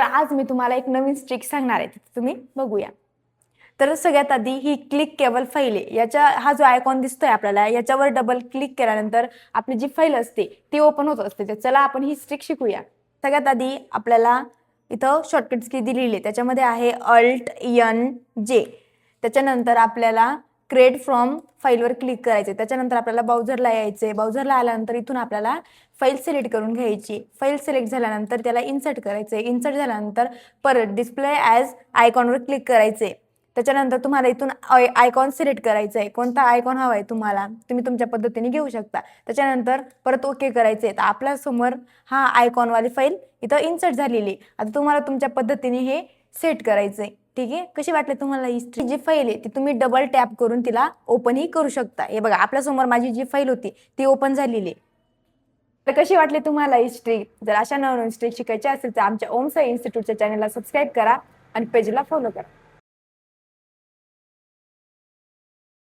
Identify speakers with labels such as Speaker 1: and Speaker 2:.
Speaker 1: तर आज मी तुम्हाला एक नवीन ट्रिक सांगणार आहे, तुम्ही बघूया. तर सगळ्यात आधी ही क्लिक केबल फाईल आहे, याच्या हा जो आयकॉन दिसतोय आपल्याला याच्यावर डबल क्लिक केल्यानंतर आपली जी फाईल असते ती ओपन होत असते. तर चला आपण ही ट्रिक शिकूया. सगळ्यात आधी आपल्याला इथं शॉर्टकट की दिलेली आहे, त्याच्यामध्ये आहे Alt N J. त्याच्यानंतर आपल्याला क्रिएट फ्रॉम फाईलवर क्लिक करायचे. त्याच्यानंतर आपल्याला ब्राउझरला यायचे. ब्राउझरला आल्यानंतर इथून आपल्याला फाईल सिलेक्ट करून घ्यायची. फाईल सिलेक्ट झाल्यानंतर त्याला इन्सर्ट करायचे. इन्सर्ट झाल्यानंतर परत डिस्प्ले ॲज आयकॉनवर क्लिक करायचे. त्याच्यानंतर तुम्हाला इथून आयकॉन सिलेक्ट करायचं आहे, कोणता आयकॉन हवा आहे तुम्हाला तुम्ही तुमच्या पद्धतीने घेऊ शकता. त्याच्यानंतर परत ओके करायचे. तर आपल्या समोर हा आयकॉनवाली फाईल इथं इन्सर्ट झालेली. आता तुम्हाला तुमच्या पद्धतीने हे सेट करायचंय. ठीक आहे. कशी वाटली तुम्हाला ही जी फाईल आहे ती तुम्ही डबल टॅप करून तिला ओपनही करू शकता. हे बघा आपल्यासमोर माझी जी फाईल होती ती ओपन झालेली. तर कशी वाटली तुम्हाला ही ट्रिक? जर अशा नवीन ट्रिक शिकायची असेल तर आमच्या ओम साई इन्स्टिट्यूटच्या चॅनलला सबस्क्राईब करा आणि पेजला फॉलो करा.